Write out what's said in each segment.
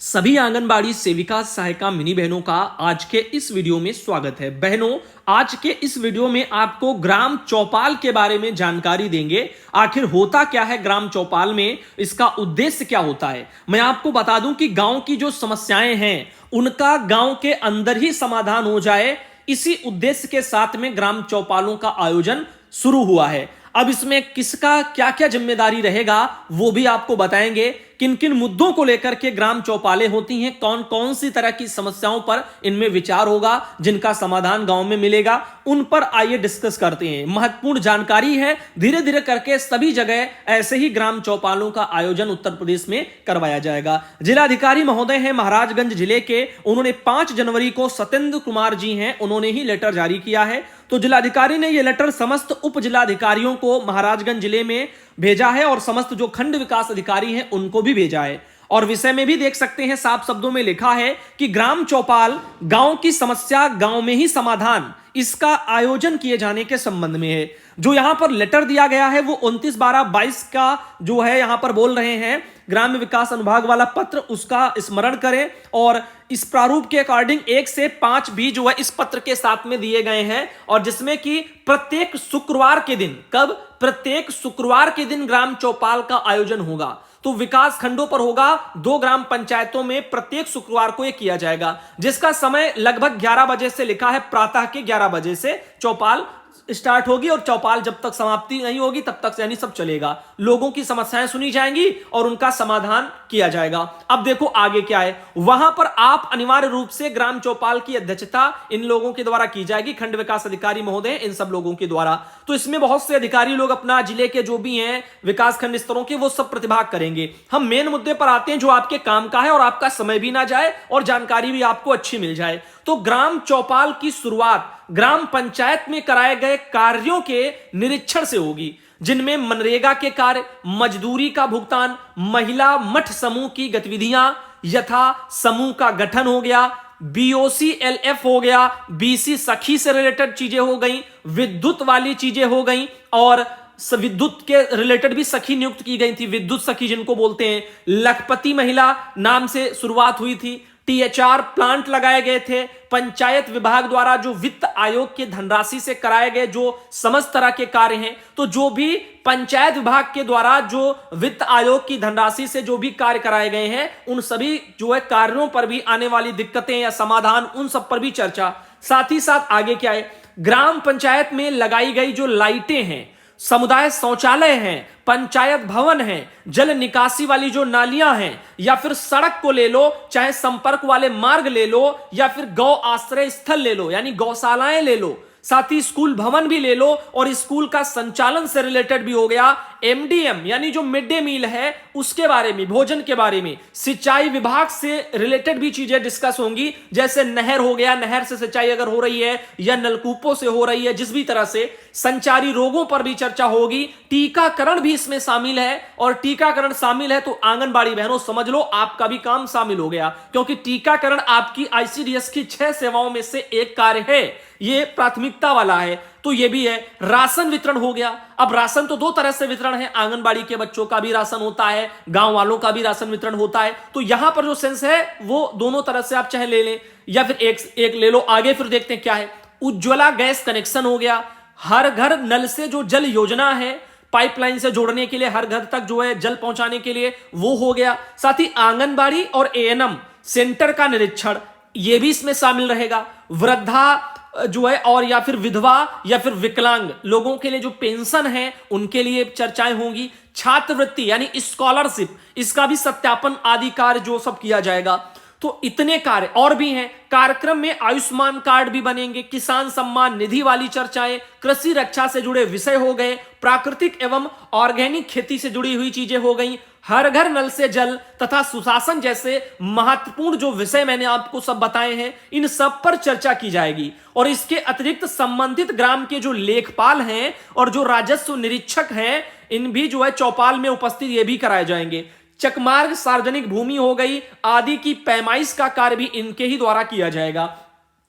सभी आंगनबाड़ी सेविका सहायिका मिनी बहनों का आज के इस वीडियो में स्वागत है। बहनों, आज के इस वीडियो में आपको ग्राम चौपाल के बारे में जानकारी देंगे। आखिर होता क्या है ग्राम चौपाल में, इसका उद्देश्य क्या होता है। मैं आपको बता दूं कि गांव की जो समस्याएं हैं उनका गांव के अंदर ही समाधान हो जाए, इसी उद्देश्य के साथ में ग्राम चौपालों का आयोजन शुरू हुआ है। अब इसमें किसका क्या क्या जिम्मेदारी रहेगा वो भी आपको बताएंगे। किन किन मुद्दों को लेकर के ग्राम चौपालें होती हैं, कौन कौन सी तरह की समस्याओं पर इनमें विचार होगा, जिनका समाधान गांव में मिलेगा, उन पर आइए डिस्कस करते हैं। महत्वपूर्ण जानकारी है। धीरे धीरे करके सभी जगह ऐसे ही ग्राम चौपालों का आयोजन उत्तर प्रदेश में करवाया जाएगा। जिलाधिकारी महोदय हैं महाराजगंज जिले के, उन्होंने 5 जनवरी को सत्येंद्र कुमार जी हैं, उन्होंने ही लेटर जारी किया है। तो जिलाधिकारी ने यह लेटर समस्त उप जिलाधिकारियों को महाराजगंज जिले में भेजा है और समस्त जो खंड विकास अधिकारी हैं उनको भी भेजा है। और विषय में भी देख सकते हैं, साफ शब्दों में लिखा है कि ग्राम चौपाल गांव की समस्या गांव में ही समाधान, इसका आयोजन किए जाने के संबंध में है। जो यहां पर लेटर दिया गया है वो 29/12/22 का जो है यहां पर बोल रहे हैं, ग्राम्य विकास अनुभाग वाला पत्र, उसका स्मरण करें। और इस प्रारूप के अकॉर्डिंग 1 से 5 भी जो है इस पत्र के साथ में दिए गए हैं, और जिसमें कि प्रत्येक शुक्रवार के दिन, कब, प्रत्येक शुक्रवार के दिन ग्राम चौपाल का आयोजन होगा। तो विकास खंडों पर होगा, 2 ग्राम पंचायतों में प्रत्येक शुक्रवार को यह किया जाएगा, जिसका समय लगभग 11 बजे से लिखा है। प्रातः के 11 बजे से चौपाल स्टार्ट होगी और चौपाल जब तक समाप्ति नहीं होगी तब तक यानी सब चलेगा। लोगों की समस्याएं सुनी जाएंगी और उनका समाधान किया जाएगा। अब देखो आगे क्या है। वहां पर आप अनिवार्य रूप से ग्राम चौपाल की अध्यक्षता इन लोगों के द्वारा की जाएगी, खंड विकास अधिकारी महोदय, इन सब लोगों के द्वारा। तो इसमें बहुत से अधिकारी लोग अपना जिले के जो भी हैं विकास खंड स्तरों के, वो सब प्रतिभाग करेंगे। हम मेन मुद्दे पर आते हैं जो आपके काम का है और आपका समय भी ना जाए और जानकारी भी आपको अच्छी मिल जाए। तो ग्राम चौपाल की शुरुआत ग्राम पंचायत में कराए गए कार्यों के निरीक्षण से होगी, जिनमें मनरेगा के कार्य, मजदूरी का भुगतान, महिला मठ समूह की गतिविधियां, यथा समूह का गठन हो गया, BOCLF हो गया, BC सखी से रिलेटेड चीजें हो गई, विद्युत वाली चीजें हो गई, और विद्युत के रिलेटेड भी सखी नियुक्त की गई थी, विद्युत सखी जिनको बोलते हैं। लखपति महिला नाम से शुरुआत हुई थी। THR प्लांट लगाए गए थे। पंचायत विभाग द्वारा जो वित्त आयोग की धनराशि से कराए गए जो समस्त तरह के कार्य हैं, तो जो भी पंचायत विभाग के द्वारा जो वित्त आयोग की धनराशि से जो भी कार्य कराए गए हैं, उन सभी जो है कार्यों पर भी आने वाली दिक्कतें या समाधान, उन सब पर भी चर्चा। साथ ही साथ आगे क्या है, ग्राम पंचायत में लगाई गई जो लाइटें हैं, समुदाय शौचालय हैं, पंचायत भवन है, जल निकासी वाली जो नालियां हैं, या फिर सड़क को ले लो, चाहे संपर्क वाले मार्ग ले लो, या फिर गौ आश्रय स्थल ले लो यानी गौशालाएं ले लो, साथ ही स्कूल भवन भी ले लो, और स्कूल का संचालन से रिलेटेड भी हो गया। MDM यानी जो मिड डे मील है उसके बारे में, भोजन के बारे में, सिंचाई विभाग से रिलेटेड भी चीजें डिस्कस होंगी, जैसे नहर हो गया, नहर से सिंचाई अगर हो रही है या नलकूपों से हो रही है, जिस भी तरह से। संचारी रोगों पर भी चर्चा होगी। टीकाकरण भी इसमें शामिल है, और टीकाकरण शामिल है तो आंगनबाड़ी बहनों समझ लो आपका भी काम शामिल हो गया, क्योंकि टीकाकरण आपकी ICDS की 6 सेवाओं में से एक कार्य है, ये प्राथमिकता वाला है। तो ये भी है। राशन वितरण हो गया। अब राशन तो 2 तरह से वितरण है, आंगनबाड़ी के बच्चों का भी राशन होता है, गांव वालों का भी राशन वितरण होता है। तो यहां पर जो सेंस है वो दोनों तरह से आप चाहे ले लें या फिर एक ले लो। आगे फिर देखते हैं क्या है। उज्ज्वला गैस कनेक्शन हो गया। हर घर नल से जो जल योजना है, पाइपलाइन से जोड़ने के लिए, हर घर तक जो है जल पहुंचाने के लिए, वो हो गया। साथ ही आंगनबाड़ी और ANM सेंटर का निरीक्षण, ये भी इसमें शामिल रहेगा। वृद्धा जो है और या फिर विधवा या फिर विकलांग लोगों के लिए जो पेंशन है उनके लिए चर्चाएं होंगी। छात्रवृत्ति यानी स्कॉलरशिप, इसका भी सत्यापन आदि कार्य जो सब किया जाएगा। तो इतने कार्य और भी हैं। कार्यक्रम में आयुष्मान कार्ड भी बनेंगे, किसान सम्मान निधि वाली चर्चाएं, कृषि रक्षा से जुड़े विषय हो गए, प्राकृतिक एवं ऑर्गेनिक खेती से जुड़ी हुई चीजें हो गई, हर घर नल से जल तथा सुशासन जैसे महत्वपूर्ण जो विषय मैंने आपको सब बताए हैं, इन सब पर चर्चा की जाएगी। और इसके अतिरिक्त संबंधित ग्राम के जो लेखपाल हैं और जो राजस्व निरीक्षक हैं, इन भी जो है चौपाल में उपस्थित ये भी कराए जाएंगे। चकमार्ग, सार्वजनिक भूमि हो गई आदि की पैमाइश का कार्य भी इनके ही द्वारा किया जाएगा।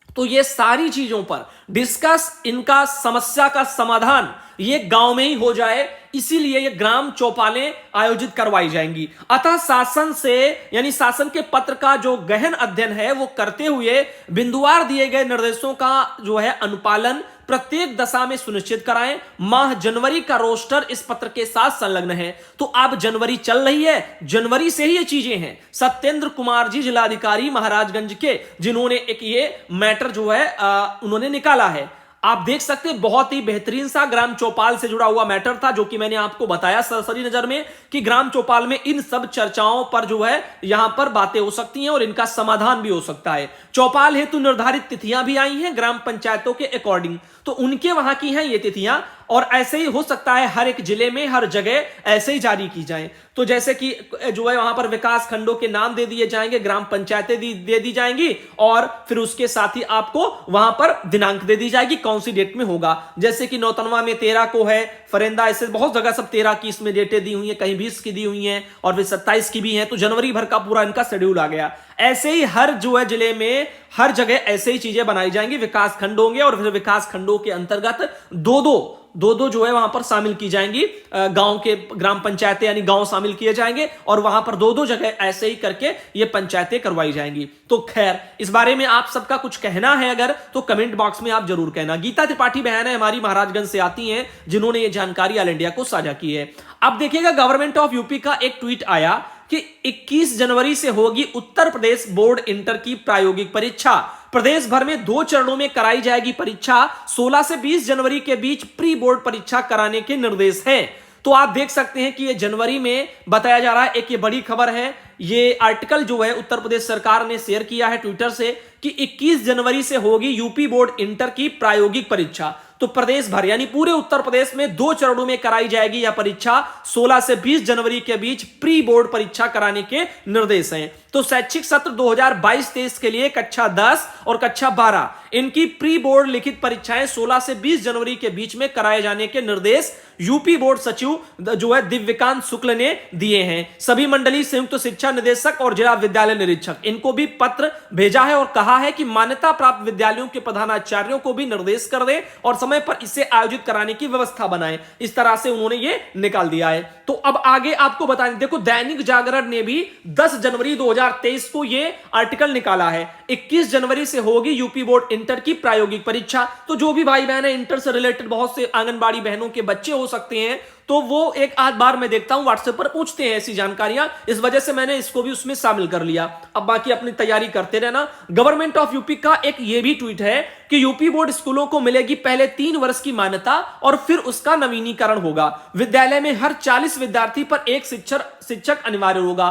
तो ये सारी चीजों पर डिस्कस, इनका समस्या का समाधान ये गांव में ही हो जाए, इसीलिए ये ग्राम चौपालें आयोजित करवाई जाएंगी। अतः शासन से यानी शासन के पत्र का जो गहन अध्ययन है वो करते हुए बिंदुवार दिए गए निर्देशों का जो है अनुपालन प्रत्येक दशा में सुनिश्चित कराएं। माह जनवरी का रोस्टर इस पत्र के साथ संलग्न है। तो अब जनवरी चल रही है, जनवरी से ही ये चीजें हैं। सत्येंद्र कुमार जी जिलाधिकारी महाराजगंज के, जिन्होंने एक ये मैटर जो है उन्होंने निकाला है। आप देख सकते हैं बहुत ही बेहतरीन सा ग्राम चौपाल से जुड़ा हुआ मैटर था, जो कि मैंने आपको बताया सरसरी नजर में कि ग्राम चौपाल में इन सब चर्चाओं पर जो है यहां पर बातें हो सकती हैं और इनका समाधान भी हो सकता है। चौपाल हेतु निर्धारित तिथियां भी आई हैं ग्राम पंचायतों के अकॉर्डिंग, तो उनके वहां की हैं ये तिथियां, और ऐसे ही हो सकता है हर एक जिले में हर जगह ऐसे ही जारी की जाए। तो जैसे कि जो है वहां पर विकास खंडों के नाम दे दिए जाएंगे, ग्राम पंचायतें दे दी जाएंगी, और फिर उसके साथ ही आपको वहां पर दिनांक दे दी जाएगी कौन सी डेट में होगा। जैसे कि नौतनवा में 13 को है, फरेंदा ऐसे बहुत जगह सब 13 की इसमें डेटें दी हुई है, कहीं 20 की दी हुई है और फिर 27 की भी है। तो जनवरी भर का पूरा इनका शेड्यूल आ गया। ऐसे ही हर जो है जिले में हर जगह ऐसे ही चीजें बनाई जाएंगी, विकास खंड होंगे और फिर विकास खंडों के अंतर्गत दो जो है वहां पर शामिल की जाएंगी, गांव के ग्राम पंचायतें यानी गांव शामिल किए जाएंगे और वहां पर दो जगह ऐसे ही करके ये पंचायतें करवाई जाएंगी। तो खैर इस बारे में आप सबका कुछ कहना है अगर तो कमेंट बॉक्स में आप जरूर कहना। गीता त्रिपाठी बहन है हमारी महाराजगंज से आती हैं, जिन्होंने ये जानकारी ऑल इंडिया को साझा की है। अब देखिएगा गवर्नमेंट ऑफ यूपी का एक ट्वीट आया कि 21 जनवरी से होगी उत्तर प्रदेश बोर्ड इंटर की प्रायोगिक परीक्षा। प्रदेश भर में 2 चरणों में कराई जाएगी परीक्षा। 16 से 20 जनवरी के बीच प्री बोर्ड परीक्षा कराने के निर्देश हैं। तो आप देख सकते हैं कि ये जनवरी में बताया जा रहा है। एक ये बड़ी खबर है, ये आर्टिकल जो है उत्तर प्रदेश सरकार ने शेयर किया है ट्विटर से कि 21 जनवरी से होगी यूपी बोर्ड इंटर की प्रायोगिक परीक्षा। तो प्रदेश भर यानी पूरे उत्तर प्रदेश में 2 चरणों में कराई जाएगी यह परीक्षा। 16 से 20 जनवरी के बीच प्री बोर्ड परीक्षा कराने के निर्देश हैं। तो शैक्षिक सत्र 2022-23 के लिए कक्षा 10 और कक्षा 12 इनकी प्री बोर्ड लिखित परीक्षाएं 16 से 20 जनवरी के बीच में कराए जाने के निर्देश यूपी बोर्ड सचिव जो है दिव्यकांत शुक्ल ने दिए हैं। सभी मंडलीय संयुक्त शिक्षा निदेशक और जिला विद्यालय निरीक्षक इनको भी पत्र भेजा है और कहा है कि मान्यता प्राप्त विद्यालयों के प्रधानाचार्यों को भी निर्देश कर दें और समय पर इसे आयोजित कराने की व्यवस्था बनाएं। इस तरह से उन्होंने ये निकाल दिया है। तो अब आगे आपको बताएं, देखो दैनिक जागरण ने भी 10 जनवरी 2023 को ये आर्टिकल निकाला है। 21 जनवरी से होगी यूपी बोर्ड इंटर की प्रायोगिक परीक्षा। तो जो भी भाई बहन है इंटर से रिलेटेड बहुत से आंगनबाड़ी बहनों के बच्चे हो सकते हैं, तो वो एक आध बार मैं देखता हूं व्हाट्सएप पर पूछते हैं ऐसी जानकारियां, इस वजह से मैंने इसको भी उसमें शामिल कर लिया। अब बाकी अपनी तैयारी करते रहना। गवर्नमेंट ऑफ यूपी का एक ये भी ट्वीट है कि यूपी बोर्ड स्कूलों को मिलेगी पहले 3 वर्ष की मान्यता और फिर उसका नवीनीकरण होगा। विद्यालय में हर 40 विद्यार्थी पर एक शिक्षक अनिवार्य होगा।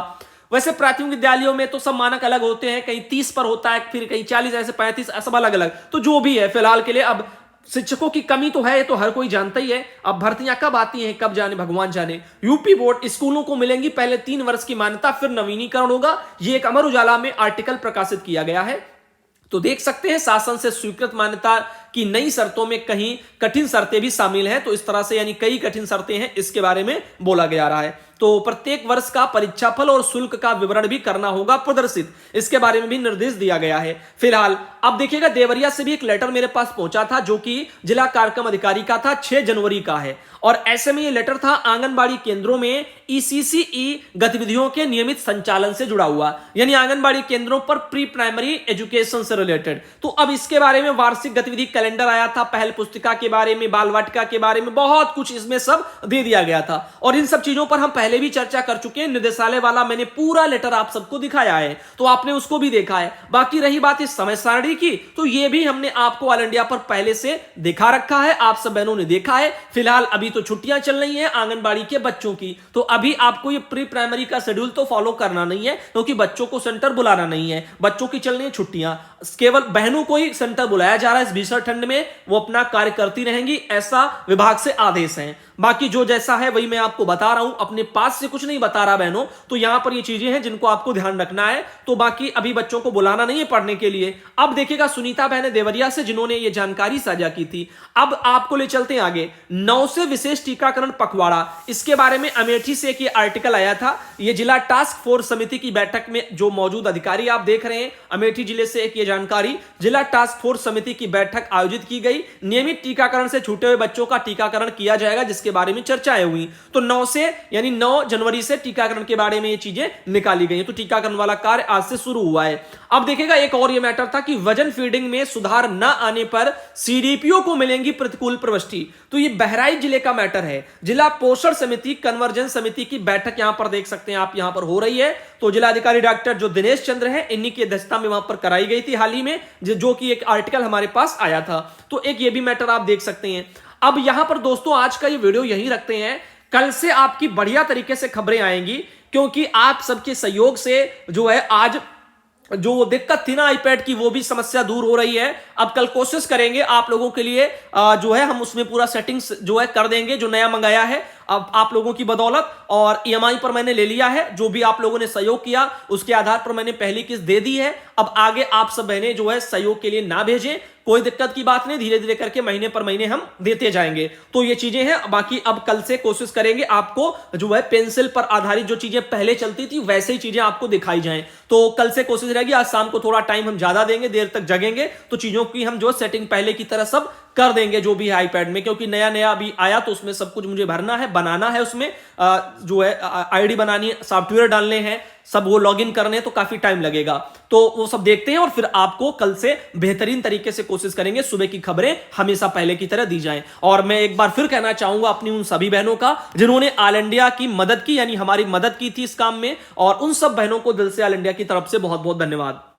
वैसे प्राथमिक विद्यालयों में तो सब मानक अलग होते हैं, कहीं 30 पर होता है, फिर कहीं 40, ऐसे 35, सब अलग अलग। तो जो भी है फिलहाल के लिए अब शिक्षकों की कमी तो है, तो हर कोई जानता ही है। अब भर्तियां कब आती हैं कब जाने भगवान जाने। यूपी बोर्ड स्कूलों को मिलेंगी पहले 3 वर्ष की मान्यता, फिर नवीनीकरण होगा। ये एक अमर उजाला में आर्टिकल प्रकाशित किया गया है। तो देख सकते हैं शासन से स्वीकृत मान्यता की नई शर्तों में कहीं कठिन शर्तें भी शामिल हैं। तो इस तरह से यानी कई कठिन शर्तें हैं, इसके बारे में बोला गया रहा है। तो प्रत्येक वर्ष का परीक्षाफल और शुल्क का विवरण भी करना होगा प्रदर्शित, इसके बारे में भी निर्देश दिया गया है। फिलहाल अब देखिएगा देवरिया से भी एक लेटर मेरे पास पहुंचा था, जो कि जिला कार्यक्रम अधिकारी का था, 6 जनवरी का है। और ऐसे में ये लेटर था आंगनबाड़ी केंद्रों में ईसीसीई गतिविधियों के नियमित संचालन से जुड़ा हुआ, यानी आंगनबाड़ी केंद्रों पर प्री प्राइमरी एजुकेशन से रिलेटेड। तो अब इसके बारे में वार्षिक गतिविधि कैलेंडर आया था, पहल पुस्तिका के बारे में, बाल वाटिका के बारे में, बहुत कुछ इसमें सब दे दिया गया था। और इन सब चीजों पर हम पहले भी चर्चा कर चुके हैं। निदेशालय वाला मैंने पूरा लेटर आप सबको दिखाया है, तो आपने उसको भी देखा है। बाकी रही बात इस समय सारणी की, तो ये भी हमने आपको ऑल इंडिया पर पहले से दिखा रखा है, आप सब बहनों ने देखा है। फिलहाल अभी तो छुट्टियां चल रही हैं आंगनबाड़ी के बच्चों की, तो अभी आपको ये प्री प्राइमरी का शेड्यूल तो फॉलो करना नहीं है, क्योंकि बच्चों को सेंटर बुलाना नहीं है, बच्चों की चल रही है छुट्टियां। केवल बहनों को ही सेंटर बुलाया जा रहा है इस भीषण ठंड में, वो अपना कार्य करती रहेंगी, ऐसा विभाग से आदेश है। बाकी जो जैसा है वही मैं आपको बता रहा हूं। अपने पास से कुछ नहीं बता रहा बहनों, तो यहां पर ये चीजें हैं जिनको आपको ध्यान रखना है। तो बाकी अभी बच्चों को बुलाना नहीं है पढ़ने के लिए। अब देखिएगा सुनीता बहन देवरिया से जिन्होंने ये जानकारी साझा की थी। अब आपको ले चलते हैं आगे। 9 से विशेष टीकाकरण पखवाड़ा, इसके बारे में अमेठी से एक ये आर्टिकल आया था। ये जिला टास्क फोर्स समिति की बैठक में जो मौजूद अधिकारी आप देख रहे हैं, अमेठी जिले से एक ये जानकारी, जिला टास्क फोर्स समिति की बैठक आयोजित की गई। नियमित टीकाकरण से छूटे हुए बच्चों का टीकाकरण किया जाएगा, जिसके बारे में चर्चाएं हुई। तो 9 से यानी 9 जनवरी से टीकाकरण के बारे में ये चीजें निकाली गई। तो टीकाकरण वाला कार्य आज से शुरू हुआ है। अब देखिएगा एक और ये मैटर था कि वजन फीडिंग में सुधार न आने पर सीडीपीओ को मिलेंगी प्रतिकूल प्रविष्टि। तो ये बहराइच जिले का मैटर है। जिला पोषण समिति कन्वर्जेंस समिति की बैठक यहां पर देख सकते हैं आप, यहां पर हो रही है। तो जिलाधिकारी डॉक्टर जो दिनेश चंद्र है, इन्हीं की अध्यक्षता में वहां पर कराई गई थी हाल ही में, जो कि एक आर्टिकल हमारे पास आया था। तो एक ये भी मैटर आप देख सकते हैं। अब यहां पर दोस्तों आज का ये वीडियो यहीं रखते हैं। कल से आपकी बढ़िया तरीके से खबरें आएंगी, क्योंकि आप सबके सहयोग से जो है आज जो दिक्कत थी ना आईपैड की, वो भी समस्या दूर हो रही है। अब कल कोशिश करेंगे आप लोगों के लिए जो है हम उसमें पूरा सेटिंग्स जो है कर देंगे, जो नया मंगाया है अब आप लोगों की बदौलत। और ईएमआई पर मैंने ले लिया है, जो भी आप लोगों ने सहयोग किया उसके आधार पर मैंने पहली किस्त दे दी है। अब आगे आप सब बहनें जो है सहयोग के लिए ना भेजें, कोई दिक्कत की बात नहीं, धीरे धीरे करके महीने पर महीने हम देते जाएंगे। तो ये चीजें हैं। बाकी अब कल से कोशिश करेंगे आपको जो है पेंसिल पर आधारित जो चीजें पहले चलती थी वैसे ही चीजें आपको दिखाई जाएं। तो कल से कोशिश रहेगी, आज शाम को थोड़ा टाइम हम ज्यादा देंगे, देर तक जगेंगे, तो चीजों की हम जो सेटिंग पहले की तरह सब कर देंगे जो भी है आईपैड में। क्योंकि नया नया अभी आया तो उसमें सब कुछ मुझे भरना है, बनाना है, उसमें जो है आईडी बनानी है, सॉफ्टवेयर डालने हैं, सब वो लॉगिन करने हैं, तो काफी टाइम लगेगा। तो वो सब देखते हैं और फिर आपको कल से बेहतरीन तरीके से कोशिश करेंगे सुबह की खबरें हमेशा पहले की तरह दी जाएं। और मैं एक बार फिर कहना चाहूंगा अपनी उन सभी बहनों का जिन्होंने ऑल इंडिया की मदद की, यानी हमारी मदद की थी इस काम में, और उन सब बहनों को दिल से ऑल इंडिया की तरफ से बहुत बहुत धन्यवाद।